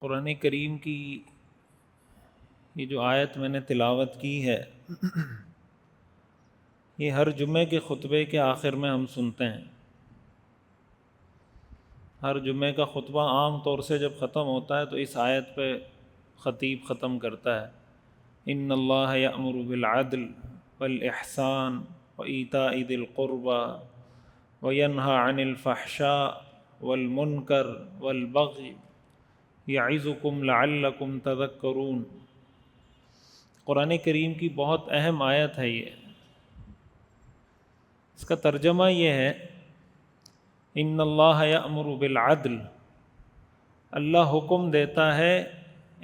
قرآن کریم کی یہ جو آیت میں نے تلاوت کی ہے یہ ہر جمعے کے خطبے کے آخر میں ہم سنتے ہیں۔ ہر جمعے کا خطبہ عام طور سے جب ختم ہوتا ہے تو اس آیت پہ خطیب ختم کرتا ہے، ان اللہ یأمر بالعدل والاحسان وایتاء ذی القربى وینہی عن الفحشاء والمنکر والبغی یعظکم لعلکم تذکرون۔ قرآن کریم کی بہت اہم آیت ہے یہ۔ اس کا ترجمہ یہ ہے، ان اللہ یأمر بالعدل، اللہ حکم دیتا ہے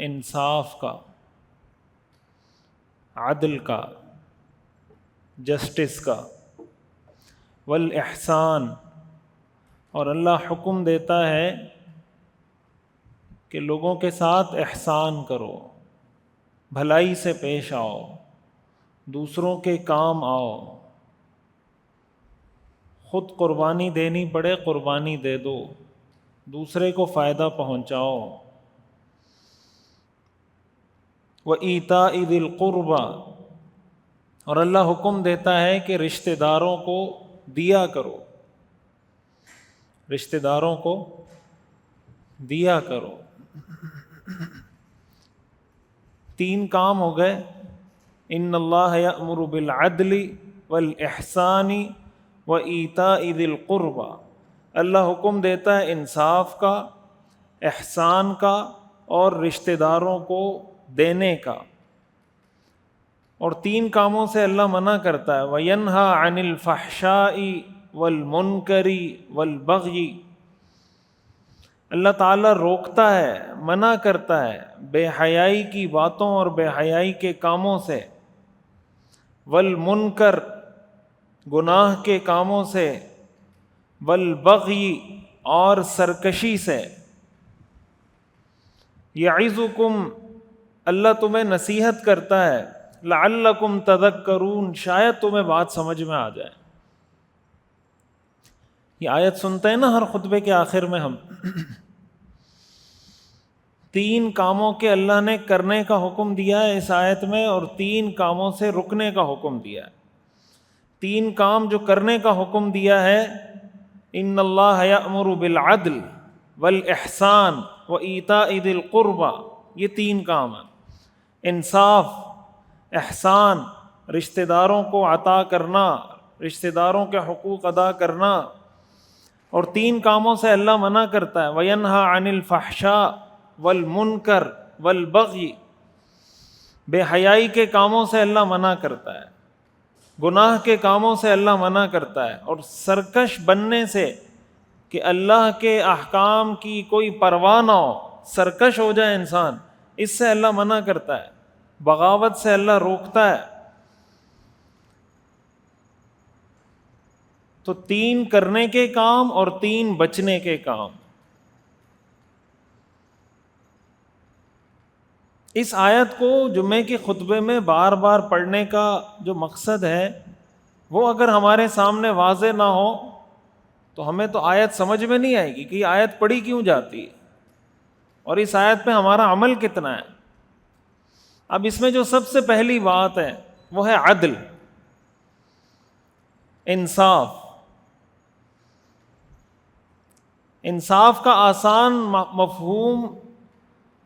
انصاف کا، عدل کا، جسٹس کا، والاحسان، اور اللہ حکم دیتا ہے کہ لوگوں کے ساتھ احسان کرو، بھلائی سے پیش آؤ، دوسروں کے کام آؤ، خود قربانی دینی پڑے قربانی دے دو، دوسرے کو فائدہ پہنچاؤ۔ وَإِيتَاءِ ذِي الْقُرْبَى، اور اللہ حکم دیتا ہے کہ رشتہ داروں کو دیا کرو، رشتہ داروں کو دیا کرو۔ تین کام ہو گئے، ان اللہ یأمر بالعدل والاحسان وایتاء ذی القربى، اللہ حکم دیتا ہے انصاف کا، احسان کا اور رشتہ داروں کو دینے کا، اور تین کاموں سے اللہ منع کرتا ہے، وینہی عن الفحشاء والمنکر والبغی، اللہ تعالیٰ روکتا ہے، منع کرتا ہے بے حیائی کی باتوں اور بے حیائی کے کاموں سے، والمنکر، گناہ کے کاموں سے، والبغی، اور سرکشی سے۔ یعظکم، اللہ تمہیں نصیحت کرتا ہے، لعلکم تذکرون، شاید تمہیں بات سمجھ میں آ جائے۔ یہ آیت سنتے ہیں نا ہر خطبے کے آخر میں ہم، تین کاموں کے اللہ نے کرنے کا حکم دیا ہے اس آیت میں، اور تین کاموں سے رکنے کا حکم دیا ہے۔ تین کام جو کرنے کا حکم دیا ہے، ان اللہ یأمر بالعدل والاحسان وایتاء ذی القربى، یہ تین کام ہیں، انصاف، احسان، رشتہ داروں کو عطا کرنا، رشتہ داروں کے حقوق ادا کرنا، اور تین کاموں سے اللہ منع کرتا ہے، وینہی عن الفحشاء والمنکر والبغی، بے حیائی کے کاموں سے اللہ منع کرتا ہے، گناہ کے کاموں سے اللہ منع کرتا ہے، اور سرکش بننے سے، کہ اللہ کے احکام کی کوئی پرواہ نہ ہو، سرکش ہو جائے انسان، اس سے اللہ منع کرتا ہے، بغاوت سے اللہ روکتا ہے۔ تو تین کرنے کے کام اور تین بچنے کے کام۔ اس آیت کو جمعے کے خطبے میں بار بار پڑھنے کا جو مقصد ہے، وہ اگر ہمارے سامنے واضح نہ ہو تو ہمیں تو آیت سمجھ میں نہیں آئے گی کہ یہ آیت پڑھی کیوں جاتی ہے، اور اس آیت پہ ہمارا عمل کتنا ہے۔ اب اس میں جو سب سے پہلی بات ہے وہ ہے عدل، انصاف۔ انصاف کا آسان مفہوم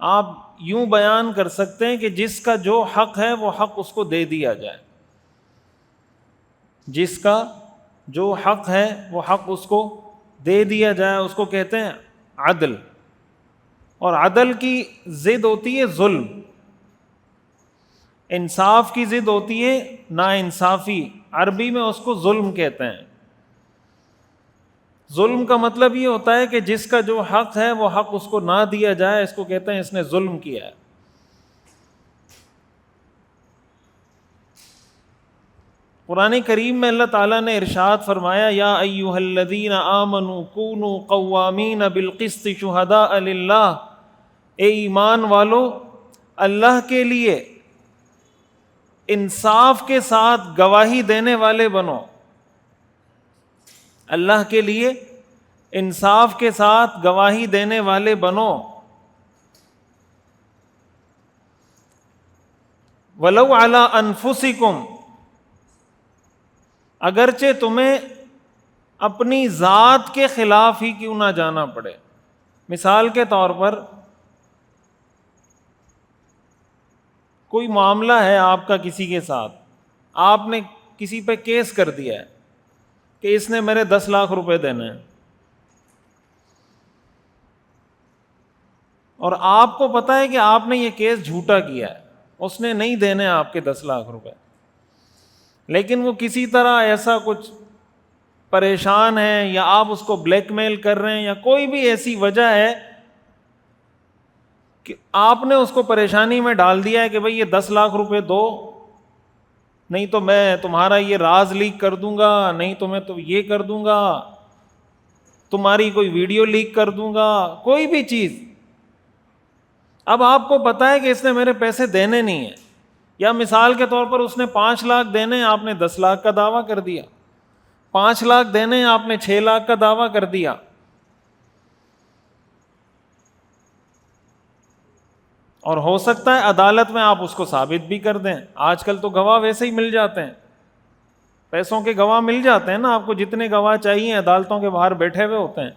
آپ یوں بیان کر سکتے ہیں کہ جس کا جو حق ہے وہ حق اس کو دے دیا جائے، جس کا جو حق ہے وہ حق اس کو دے دیا جائے، اس کو کہتے ہیں عدل۔ اور عدل کی ضد ہوتی ہے ظلم، انصاف کی ضد ہوتی ہے ناانصافی، عربی میں اس کو ظلم کہتے ہیں۔ ظلم کا مطلب یہ ہوتا ہے کہ جس کا جو حق ہے وہ حق اس کو نہ دیا جائے، اس کو کہتے ہیں اس نے ظلم کیا ہے۔ قرآن کریم میں اللہ تعالیٰ نے ارشاد فرمایا، یا ایھا الذین آمنوا کونوا قوامین بالقسط شہداء للہ، اے ایمان والو اللہ کے لیے انصاف کے ساتھ گواہی دینے والے بنو، اللہ کے لیے انصاف کے ساتھ گواہی دینے والے بنو۔ وَلَوْ عَلَىٰ أَنفُسِكُمْ، اگرچہ تمہیں اپنی ذات کے خلاف ہی کیوں نہ جانا پڑے۔ مثال کے طور پر کوئی معاملہ ہے آپ کا کسی کے ساتھ، آپ نے کسی پہ کیس کر دیا ہے کہ اس نے میرے 10 لاکھ روپے دینے ہیں، اور آپ کو پتا ہے کہ آپ نے یہ کیس جھوٹا کیا ہے، اس نے نہیں دینے آپ کے 10 لاکھ روپے، لیکن وہ کسی طرح ایسا کچھ پریشان ہے یا آپ اس کو بلیک میل کر رہے ہیں یا کوئی بھی ایسی وجہ ہے کہ آپ نے اس کو پریشانی میں ڈال دیا ہے کہ بھئی یہ 10 لاکھ روپے دو، نہیں تو میں تمہارا یہ راز لیک کر دوں گا، نہیں تو میں تو یہ کر دوں گا، تمہاری کوئی ویڈیو لیک کر دوں گا، کوئی بھی چیز۔ اب آپ کو پتا ہے کہ اس نے میرے پیسے دینے نہیں ہیں، یا مثال کے طور پر اس نے 5 لاکھ دینے، آپ نے 10 لاکھ کا دعویٰ کر دیا، 5 لاکھ دینے آپ نے 6 لاکھ کا دعویٰ کر دیا، اور ہو سکتا ہے عدالت میں آپ اس کو ثابت بھی کر دیں۔ آج کل تو گواہ ویسے ہی مل جاتے ہیں، پیسوں کے گواہ مل جاتے ہیں نا، آپ کو جتنے گواہ چاہیے عدالتوں کے باہر بیٹھے ہوئے ہوتے ہیں،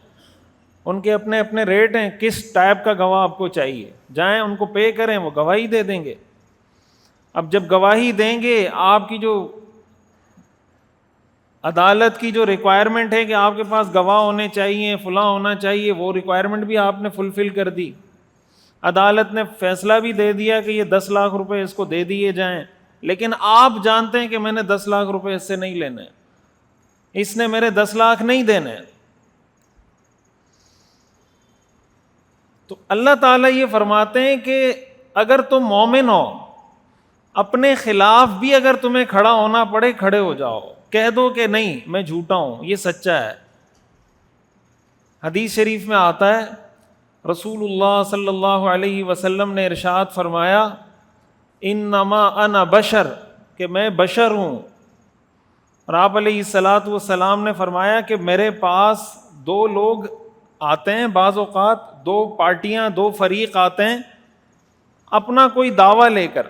ان کے اپنے اپنے ریٹ ہیں، کس ٹائپ کا گواہ آپ کو چاہیے، جائیں ان کو پے کریں، وہ گواہی دے دیں گے۔ اب جب گواہی دیں گے، آپ کی جو عدالت کی جو ریکوائرمنٹ ہے کہ آپ کے پاس گواہ ہونے چاہیے، فلاں ہونا چاہیے، وہ ریکوائرمنٹ بھی آپ نے فلفل کر دی، عدالت نے فیصلہ بھی دے دیا کہ یہ 10 لاکھ روپے اس کو دے دیے جائیں، لیکن آپ جانتے ہیں کہ میں نے 10 لاکھ روپے اس سے نہیں لینے، اس نے میرے 10 لاکھ نہیں دینے۔ تو اللہ تعالیٰ یہ فرماتے ہیں کہ اگر تم مومن ہو، اپنے خلاف بھی اگر تمہیں کھڑا ہونا پڑے کھڑے ہو جاؤ، کہہ دو کہ نہیں میں جھوٹا ہوں، یہ سچا ہے۔ حدیث شریف میں آتا ہے، رسول اللہ صلی اللہ علیہ وسلم نے ارشاد فرمایا، انما انا بشر، کہ میں بشر ہوں، اور آپ علیہ الصلاۃ والسلام نے فرمایا کہ میرے پاس 2 لوگ آتے ہیں، بعض اوقات 2 پارٹیاں، 2 فریق آتے ہیں اپنا کوئی دعویٰ لے کر،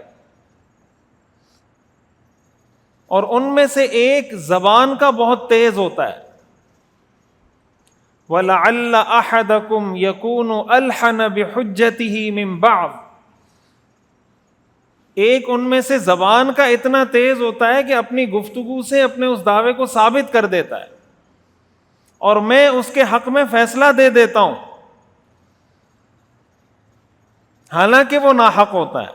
اور ان میں سے ایک زبان کا بہت تیز ہوتا ہے، وَلَعَلَّ أَحَدَكُمْ يَكُونُ أَلْحَنَ بِحُجَّتِهِ مِنْ بَعْضٍ، ایک ان میں سے زبان کا اتنا تیز ہوتا ہے کہ اپنی گفتگو سے اپنے اس دعوے کو ثابت کر دیتا ہے، اور میں اس کے حق میں فیصلہ دے دیتا ہوں حالانکہ وہ ناحق ہوتا ہے۔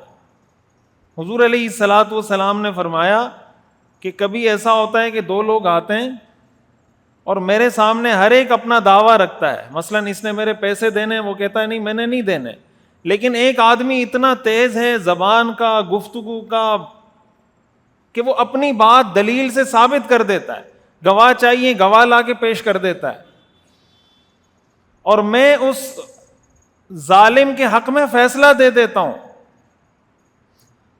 حضور علیہ الصلاۃ والسلام نے فرمایا کہ کبھی ایسا ہوتا ہے کہ 2 لوگ آتے ہیں اور میرے سامنے ہر ایک اپنا دعویٰ رکھتا ہے، مثلا اس نے میرے پیسے دینے، وہ کہتا ہے نہیں میں نے نہیں دینے، لیکن ایک آدمی اتنا تیز ہے زبان کا، گفتگو کا، کہ وہ اپنی بات دلیل سے ثابت کر دیتا ہے، گواہ چاہیے گواہ لا کے پیش کر دیتا ہے، اور میں اس ظالم کے حق میں فیصلہ دے دیتا ہوں۔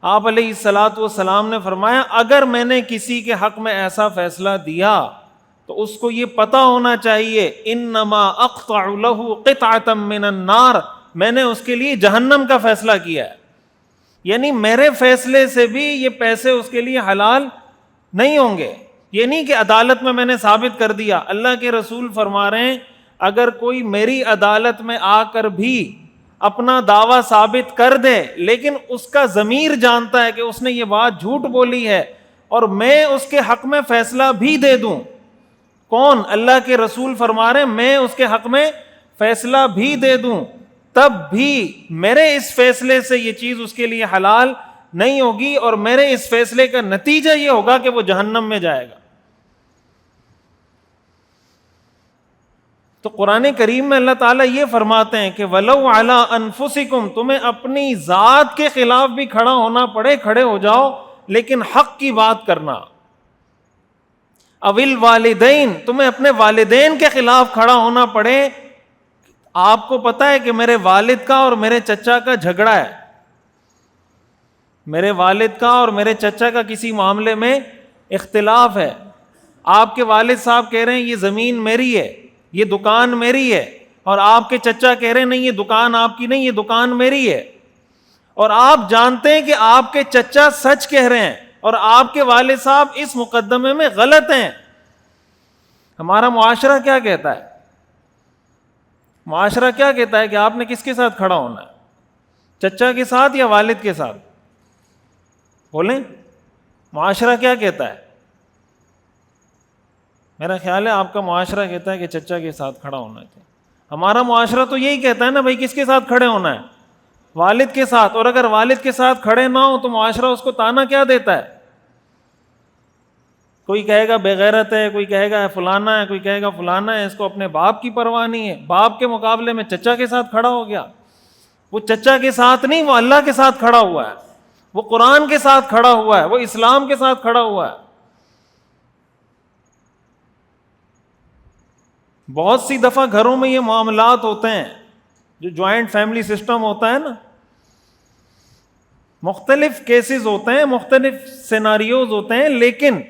آپ علیہ الصلاۃ والسلام نے فرمایا اگر میں نے کسی کے حق میں ایسا فیصلہ دیا تو اس کو یہ پتا ہونا چاہیے، انما اقطع له قطعة من النار، میں نے اس کے لیے جہنم کا فیصلہ کیا ہے، یعنی میرے فیصلے سے بھی یہ پیسے اس کے لیے حلال نہیں ہوں گے۔ یہ نہیں کہ عدالت میں نے ثابت کر دیا، اللہ کے رسول فرما رہے ہیں اگر کوئی میری عدالت میں آ کر بھی اپنا دعویٰ ثابت کر دے لیکن اس کا ضمیر جانتا ہے کہ اس نے یہ بات جھوٹ بولی ہے، اور میں اس کے حق میں فیصلہ بھی دے دوں، کون؟ اللہ کے رسول فرما رہے ہیں میں اس کے حق میں فیصلہ بھی دے دوں، تب بھی میرے اس فیصلے سے یہ چیز اس کے لیے حلال نہیں ہوگی، اور میرے اس فیصلے کا نتیجہ یہ ہوگا کہ وہ جہنم میں جائے گا۔ تو قرآن کریم میں اللہ تعالیٰ یہ فرماتے ہیں کہ وَلَوْ عَلَىٰ أَنفُسِكُمْ، تمہیں اپنی ذات کے خلاف بھی کھڑا ہونا پڑے کھڑے ہو جاؤ، لیکن حق کی بات کرنا۔ اوِل والدین، تمہیں اپنے والدین کے خلاف کھڑا ہونا پڑے، آپ کو پتا ہے کہ میرے والد کا اور میرے چچا کا جھگڑا ہے، میرے والد کا اور میرے چچا کا کسی معاملے میں اختلاف ہے، آپ کے والد صاحب کہہ رہے ہیں یہ زمین میری ہے، یہ دکان میری ہے، اور آپ کے چچا کہہ رہے ہیں نہیں یہ دکان آپ کی نہیں، یہ دکان میری ہے، اور آپ جانتے ہیں کہ آپ کے چچا سچ کہہ رہے ہیں اور آپ کے والد صاحب اس مقدمے میں غلط ہیں، ہمارا معاشرہ کیا کہتا ہے؟ معاشرہ کیا کہتا ہے کہ آپ نے کس کے ساتھ کھڑا ہونا ہے، چچا کے ساتھ یا والد کے ساتھ؟ بولیں، معاشرہ کیا کہتا ہے؟ میرا خیال ہے آپ کا معاشرہ کہتا ہے کہ چچا کے ساتھ کھڑا ہونا ہے. ہمارا معاشرہ تو یہی کہتا ہے نا بھائی، کس کے ساتھ کھڑے ہونا ہے؟ والد کے ساتھ. اور اگر والد کے ساتھ کھڑے نہ ہو تو معاشرہ اس کو تانا کیا دیتا ہے؟ کوئی کہے گا بے غیرت ہے، کوئی کہے گا فلانا ہے، کوئی کہے گا فلانا ہے، اس کو اپنے باپ کی پرواہ نہیں ہے. باپ کے مقابلے میں چچا کے ساتھ کھڑا ہو گیا. وہ چچا کے ساتھ نہیں، وہ اللہ کے ساتھ کھڑا ہوا ہے، وہ قرآن کے ساتھ کھڑا ہوا ہے، وہ اسلام کے ساتھ کھڑا ہوا ہے. بہت سی دفعہ گھروں میں یہ معاملات ہوتے ہیں، جو جوائنٹ فیملی سسٹم ہوتا ہے نا، مختلف کیسز ہوتے ہیں، مختلف سیناریوز ہوتے ہیں، لیکن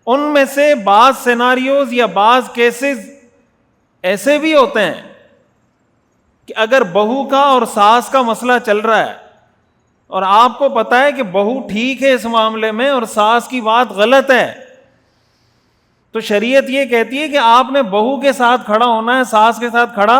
ان میں سے بعض سیناریوز یا بعض کیسز ایسے بھی ہوتے ہیں کہ اگر بہو کا اور ساس کا مسئلہ چل رہا ہے اور آپ کو پتا ہے کہ بہو ٹھیک ہے اس معاملے میں اور ساس کی بات غلط ہے، تو شریعت یہ کہتی ہے کہ آپ نے بہو کے ساتھ کھڑا ہونا ہے، ساس کے ساتھ کھڑا.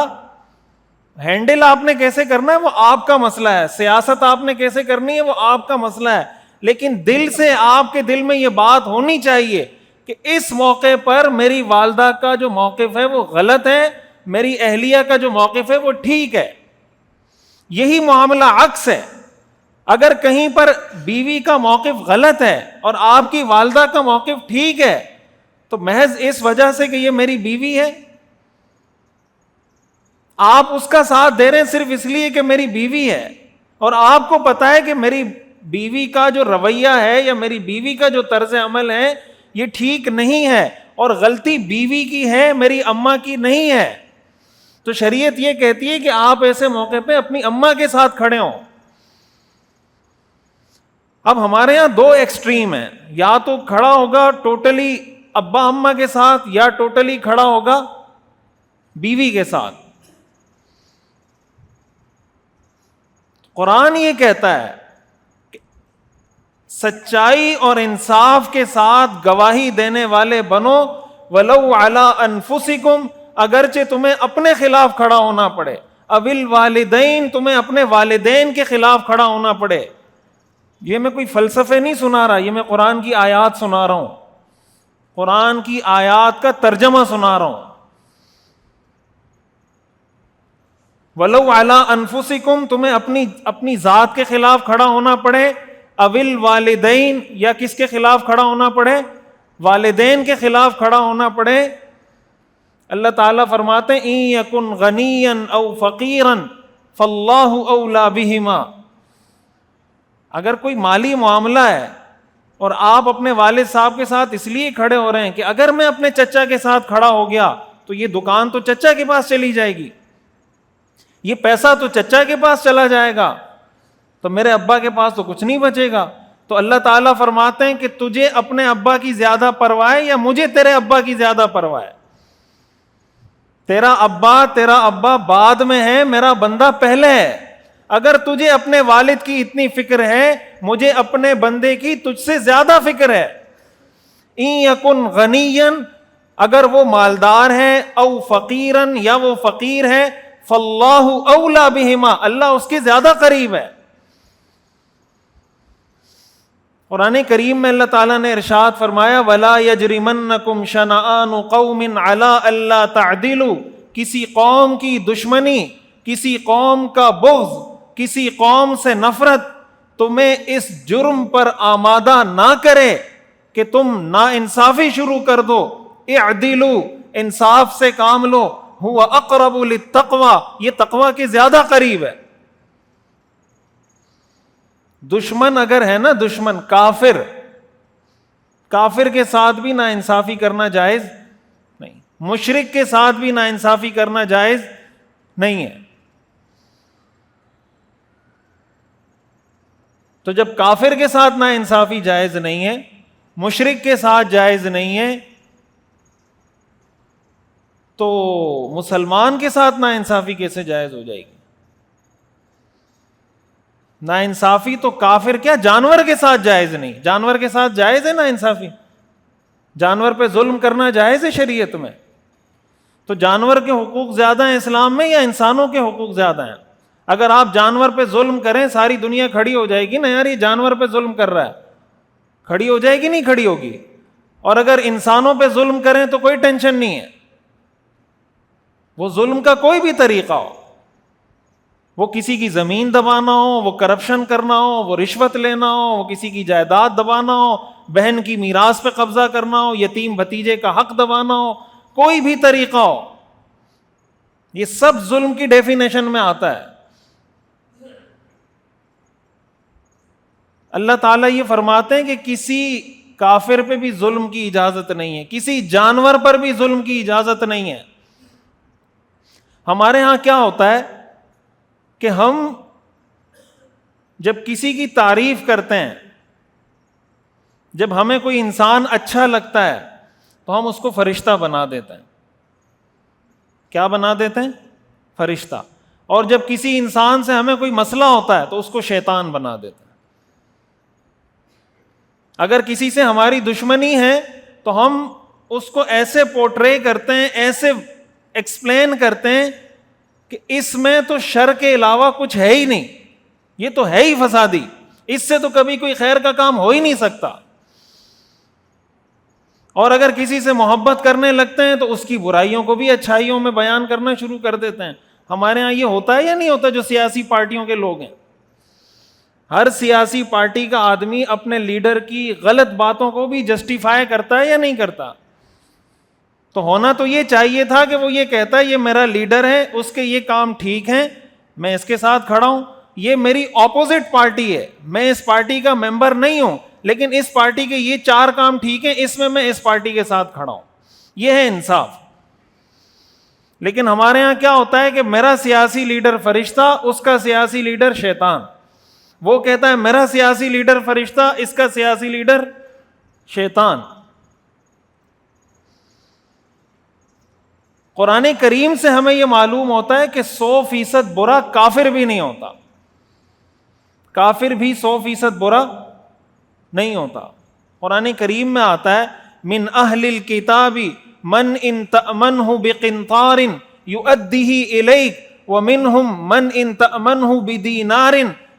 ہینڈل آپ نے کیسے کرنا ہے وہ آپ کا مسئلہ ہے، سیاست آپ نے کیسے کرنی ہے وہ آپ کا مسئلہ ہے، لیکن دل سے آپ کے دل میں یہ بات ہونی چاہیے کہ اس موقع پر میری والدہ کا جو موقف ہے وہ غلط ہے، میری اہلیہ کا جو موقف ہے وہ ٹھیک ہے. یہی معاملہ عکس ہے. اگر کہیں پر بیوی کا موقف غلط ہے اور آپ کی والدہ کا موقف ٹھیک ہے تو محض اس وجہ سے کہ یہ میری بیوی ہے آپ اس کا ساتھ دے رہے ہیں صرف اس لیے کہ میری بیوی ہے، اور آپ کو پتا ہے کہ میری بیوی کا جو رویہ ہے یا میری بیوی کا جو طرز عمل ہے یہ ٹھیک نہیں ہے اور غلطی بیوی کی ہے، میری اماں کی نہیں ہے. تو شریعت یہ کہتی ہے کہ آپ ایسے موقع پہ اپنی اماں کے ساتھ کھڑے ہوں. اب ہمارے ہاں دو ایکسٹریم ہیں، یا تو کھڑا ہوگا ٹوٹلی ابا اماں کے ساتھ یا ٹوٹلی کھڑا ہوگا بیوی کے ساتھ. قرآن یہ کہتا ہے کہ سچائی اور انصاف کے ساتھ گواہی دینے والے بنو ولو علی انفسکم، اگرچہ تمہیں اپنے خلاف کھڑا ہونا پڑے، اول والدین، تمہیں اپنے والدین کے خلاف کھڑا ہونا پڑے. یہ میں کوئی فلسفے نہیں سنا رہا، یہ میں قرآن کی آیات سنا رہا ہوں، قرآن کی آیات کا ترجمہ سنا رہا ہوں. ولو علی انفسکم، تمہیں اپنی ذات کے خلاف کھڑا ہونا پڑے، اول والدین، یا کس کے خلاف کھڑا ہونا پڑے؟ والدین کے خلاف کھڑا ہونا پڑے. اللہ تعالیٰ فرماتے ہیں ان یکن غنیا او فقیرا فاللہ اولی بہما. اگر کوئی مالی معاملہ ہے اور آپ اپنے والد صاحب کے ساتھ اس لیے کھڑے ہو رہے ہیں کہ اگر میں اپنے چچا کے ساتھ کھڑا ہو گیا تو یہ دکان تو چچا کے پاس چلی جائے گی، یہ پیسہ تو چچا کے پاس چلا جائے گا، تو میرے ابا کے پاس تو کچھ نہیں بچے گا. تو اللہ تعالیٰ فرماتے ہیں کہ تجھے اپنے ابا کی زیادہ پرواہ ہے یا مجھے تیرے ابا کی زیادہ پرواہ ہے؟ تیرا ابا بعد میں ہے، میرا بندہ پہلے ہے. اگر تجھے اپنے والد کی اتنی فکر ہے، مجھے اپنے بندے کی تجھ سے زیادہ فکر ہے. ان یکن غنیا، اگر وہ مالدار ہے، او فقیرن، یا وہ فقیر ہے، فاللہ اولی بہما، اللہ اس کے زیادہ قریب ہے. قرآن کریم میں اللہ تعالیٰ نے ارشاد فرمایا وَلَا يَجْرِمَنَّكُمْ شَنَآنُ قَوْمٍ عَلَىٰ أَلَّا تَعْدِلُوا، کسی قوم کی دشمنی، کسی قوم کا بغض، کسی قوم سے نفرت تمہیں اس جرم پر آمادہ نہ کرے کہ تم ناانصافی شروع کر دو. اعدلوا، انصاف سے کام لو، هو اقرب للتقوی، یہ تقوی کے زیادہ قریب ہے. دشمن اگر ہے نا، دشمن کافر، کافر کے ساتھ بھی نا انصافی کرنا جائز نہیں، مشرک کے ساتھ بھی نا انصافی کرنا جائز نہیں ہے. تو جب کافر کے ساتھ نا انصافی جائز نہیں ہے، مشرک کے ساتھ جائز نہیں ہے، تو مسلمان کے ساتھ نا انصافی کیسے جائز ہو جائے گی؟ ناانصافی تو کافر کیا جانور کے ساتھ جائز نہیں. جانور کے ساتھ جائز ہے ناانصافی؟ جانور پہ ظلم کرنا جائز ہے شریعت میں؟ تو جانور کے حقوق زیادہ ہیں اسلام میں یا انسانوں کے حقوق زیادہ ہیں؟ اگر آپ جانور پہ ظلم کریں ساری دنیا کھڑی ہو جائے گی نا یار یہ جانور پہ ظلم کر رہا ہے, کھڑی ہو جائے گی نہیں کھڑی ہوگی. اور اگر انسانوں پہ ظلم کریں تو کوئی ٹینشن نہیں ہے, وہ ظلم کا کوئی بھی طریقہ ہو, وہ کسی کی زمین دبانا ہو, وہ کرپشن کرنا ہو, وہ رشوت لینا ہو, وہ کسی کی جائیداد دبانا ہو, بہن کی میراث پہ قبضہ کرنا ہو, یتیم بھتیجے کا حق دبانا ہو, کوئی بھی طریقہ ہو, یہ سب ظلم کی ڈیفینیشن میں آتا ہے. اللہ تعالیٰ یہ فرماتے ہیں کہ کسی کافر پہ بھی ظلم کی اجازت نہیں ہے, کسی جانور پر بھی ظلم کی اجازت نہیں ہے. ہمارے ہاں کیا ہوتا ہے کہ ہم جب کسی کی تعریف کرتے ہیں, جب ہمیں کوئی انسان اچھا لگتا ہے تو ہم اس کو فرشتہ بنا دیتے ہیں. کیا بنا دیتے ہیں؟ فرشتہ. اور جب کسی انسان سے ہمیں کوئی مسئلہ ہوتا ہے تو اس کو شیطان بنا دیتے ہیں. اگر کسی سے ہماری دشمنی ہے تو ہم اس کو ایسے پورٹرے کرتے ہیں, ایسے ایکسپلین کرتے ہیں کہ اس میں تو شر کے علاوہ کچھ ہے ہی نہیں, یہ تو ہے ہی فسادی, اس سے تو کبھی کوئی خیر کا کام ہو ہی نہیں سکتا. اور اگر کسی سے محبت کرنے لگتے ہیں تو اس کی برائیوں کو بھی اچھائیوں میں بیان کرنا شروع کر دیتے ہیں. ہمارے ہاں یہ ہوتا ہے یا نہیں ہوتا؟ جو سیاسی پارٹیوں کے لوگ ہیں, ہر سیاسی پارٹی کا آدمی اپنے لیڈر کی غلط باتوں کو بھی جسٹیفائی کرتا ہے یا نہیں کرتا؟ تو ہونا تو یہ چاہیے تھا کہ وہ یہ کہتا ہے یہ میرا لیڈر ہے, اس کے یہ کام ٹھیک ہیں, میں اس کے ساتھ کھڑا ہوں. یہ میری اپوزٹ پارٹی ہے, میں اس پارٹی کا ممبر نہیں ہوں, لیکن اس پارٹی کے یہ 4 کام ٹھیک ہیں, اس میں اس پارٹی کے ساتھ کھڑا ہوں. یہ ہے انصاف. لیکن ہمارے ہاں کیا ہوتا ہے کہ میرا سیاسی لیڈر فرشتہ, اس کا سیاسی لیڈر شیطان. وہ کہتا ہے میرا سیاسی لیڈر فرشتہ, اس کا سیاسی لیڈر شیطان. قرآن کریم سے ہمیں یہ معلوم ہوتا ہے کہ 100% برا کافر بھی نہیں ہوتا, کافر بھی 100% برا نہیں ہوتا. قرآن کریم میں آتا ہے من اہل الکتاب من ان تأمنہ بقنطار یؤدیہ الیک ومنہم من ان تأمنہ بدینار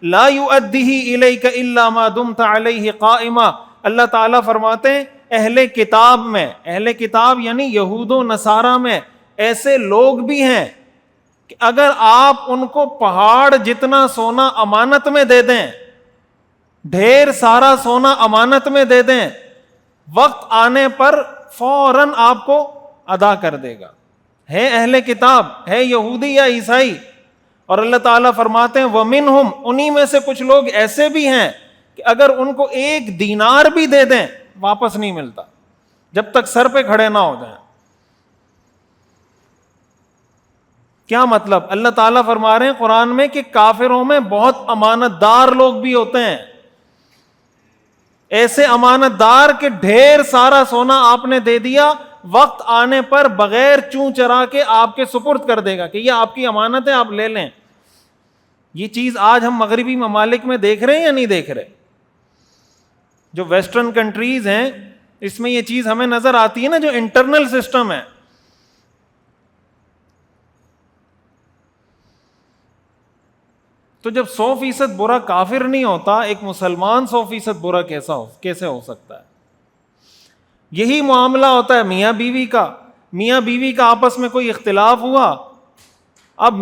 لا یؤدیہ الیک الا ما دمت علیہ قائما. اللہ تعالیٰ فرماتے ہیں اہل کتاب میں, اہل کتاب یعنی یہود و نصارہ میں ایسے لوگ بھی ہیں کہ اگر آپ ان کو پہاڑ جتنا سونا امانت میں دے دیں, ڈھیر سارا سونا امانت میں دے دیں, وقت آنے پر فوراً آپ کو ادا کر دے گا. ہے اہل کتاب, ہے یہودی یا عیسائی. اور اللہ تعالیٰ فرماتے ہیں وَمِنْهُمْ, انہی میں سے کچھ لوگ ایسے بھی ہیں کہ اگر ان کو 1 دینار بھی دے دیں واپس نہیں ملتا جب تک سر پہ کھڑے نہ ہو جائیں. کیا مطلب؟ اللہ تعالیٰ فرما رہے ہیں قرآن میں کہ کافروں میں بہت امانت دار لوگ بھی ہوتے ہیں, ایسے امانت دار کہ ڈھیر سارا سونا آپ نے دے دیا, وقت آنے پر بغیر چوں چرا کے آپ کے سپرد کر دے گا کہ یہ آپ کی امانت ہے, آپ لے لیں. یہ چیز آج ہم مغربی ممالک میں دیکھ رہے ہیں یا نہیں دیکھ رہے؟ جو ویسٹرن کنٹریز ہیں اس میں یہ چیز ہمیں نظر آتی ہے نا, جو انٹرنل سسٹم ہے. تو جب 100% برا کافر نہیں ہوتا, ایک مسلمان 100% برا کیسے ہو سکتا ہے؟ یہی معاملہ ہوتا ہے میاں بیوی کا. میاں بیوی کا آپس میں کوئی اختلاف ہوا, اب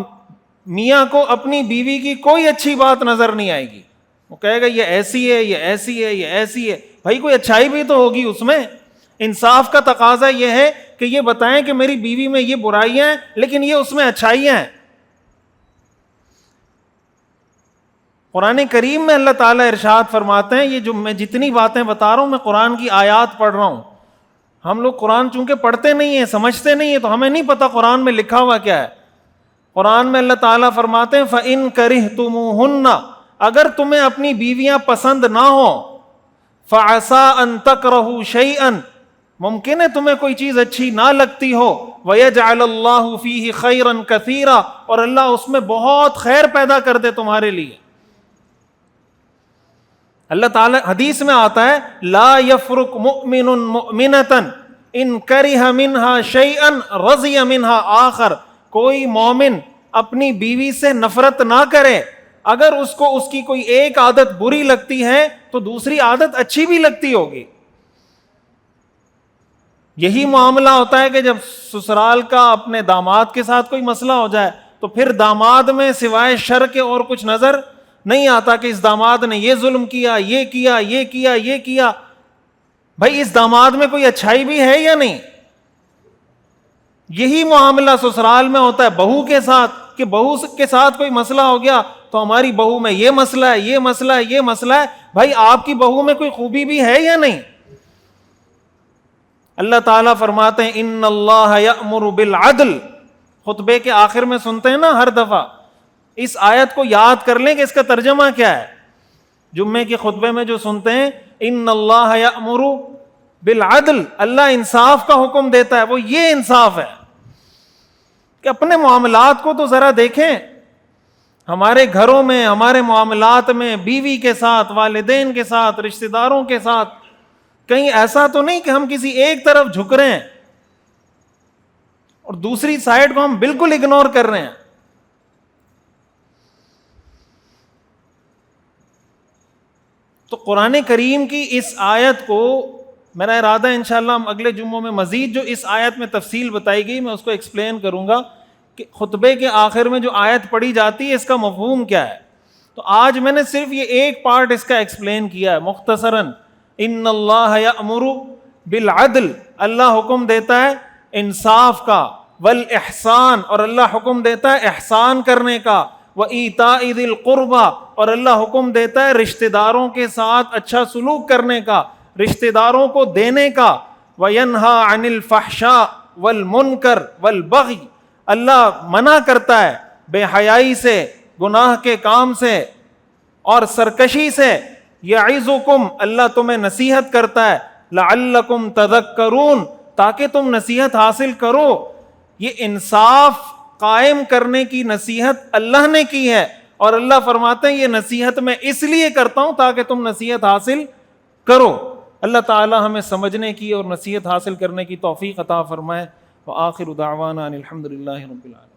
میاں کو اپنی بیوی کی کوئی اچھی بات نظر نہیں آئے گی, وہ کہے گا یہ ایسی ہے, یہ ایسی ہے, یہ ایسی ہے. بھائی کوئی اچھائی بھی تو ہوگی اس میں. انصاف کا تقاضا یہ ہے کہ یہ بتائیں کہ میری بیوی میں یہ برائیاں ہیں لیکن یہ اس میں اچھائیاں ہیں. قرآن کریم میں اللہ تعالیٰ ارشاد فرماتے ہیں, یہ جو میں جتنی باتیں بتا رہا ہوں میں قرآن کی آیات پڑھ رہا ہوں. ہم لوگ قرآن چونکہ پڑھتے نہیں ہیں, سمجھتے نہیں ہیں, تو ہمیں نہیں پتا قرآن میں لکھا ہوا کیا ہے. قرآن میں اللہ تعالیٰ فرماتے ہیں فَإِن كَرِهْتُمُوهُنَّ, اگر تمہیں اپنی بیویاں پسند نہ ہو, فَعَسَىٰ أَن تَكْرَهُوا شَيْئًا, ممکن ہے تمہیں کوئی چیز اچھی نہ لگتی ہو, وَيَجْعَلَ اللَّهُ فِيهِ خَيْرًا كَثِيرًا, اور اللہ اس میں بہت خیر پیدا کر دے تمہارے لیے. اللہ تعالی حدیث میں آتا ہے لا یفرق مؤمن مؤمنۃ ان کرہ منہا شیئا رضی منہا آخر، کوئی مومن اپنی بیوی سے نفرت نہ کرے، اگر اس کو اس کی کوئی ایک عادت بری لگتی ہے تو دوسری عادت اچھی بھی لگتی ہوگی۔ یہی معاملہ ہوتا ہے کہ جب سسرال کا اپنے داماد کے ساتھ کوئی مسئلہ ہو جائے تو پھر داماد میں سوائے شر کے اور کچھ نظر نہیں آتا کہ اس داماد نے یہ ظلم کیا، یہ کیا، یہ کیا، یہ کیا۔ بھائی اس داماد میں کوئی اچھائی بھی ہے یا نہیں؟ یہی معاملہ سسرال میں ہوتا ہے بہو کے ساتھ، کہ بہو کے ساتھ کوئی مسئلہ ہو گیا تو ہماری بہو میں یہ مسئلہ ہے، یہ مسئلہ ہے، یہ مسئلہ ہے۔ بھائی آپ کی بہو میں کوئی خوبی بھی ہے یا نہیں؟ اللہ تعالیٰ فرماتے ہیں ان اللہ یأمر بالعدل، خطبے کے آخر میں سنتے ہیں نا ہر دفعہ، اس آیت کو یاد کر لیں کہ اس کا ترجمہ کیا ہے۔ جمعے کے خطبے میں جو سنتے ہیں ان اللہ یأمر بالعدل، اللہ انصاف کا حکم دیتا ہے، وہ یہ انصاف ہے کہ اپنے معاملات کو تو ذرا دیکھیں، ہمارے گھروں میں، ہمارے معاملات میں، بیوی کے ساتھ، والدین کے ساتھ، رشتہ داروں کے ساتھ، کہیں ایسا تو نہیں کہ ہم کسی ایک طرف جھک رہے ہیں اور دوسری سائڈ کو ہم بالکل اگنور کر رہے ہیں۔ تو قرآن کریم کی اس آیت کو میرا ارادہ ہے انشاءاللہ ہم اگلے جمعوں میں مزید جو اس آیت میں تفصیل بتائی گئی میں اس کو ایکسپلین کروں گا کہ خطبے کے آخر میں جو آیت پڑھی جاتی ہے اس کا مفہوم کیا ہے۔ تو آج میں نے صرف یہ ایک پارٹ اس کا ایکسپلین کیا ہے مختصراً۔ ان اللہ یأمر بالعدل، اللہ حکم دیتا ہے انصاف کا، والاحسان، اور اللہ حکم دیتا ہے احسان کرنے کا، وایتاء ذی القربى، اور اللہ حکم دیتا ہے رشتہ داروں کے ساتھ اچھا سلوک کرنے کا، رشتہ داروں کو دینے کا، وینہی عن الفحشاء والمنکر والبغی، اللہ منع کرتا ہے بے حیائی سے، گناہ کے کام سے اور سرکشی سے۔ یعظکم، اللہ تمہیں نصیحت کرتا ہے، لعلکم تذکرون، تاکہ تم نصیحت حاصل کرو۔ یہ انصاف قائم کرنے کی نصیحت اللہ نے کی ہے، اور اللہ فرماتے ہیں یہ نصیحت میں اس لیے کرتا ہوں تاکہ تم نصیحت حاصل کرو۔ اللہ تعالی ہمیں سمجھنے کی اور نصیحت حاصل کرنے کی توفیق عطا فرمائے۔ وآخر دعوانا ان الحمد للہ رب العالمین۔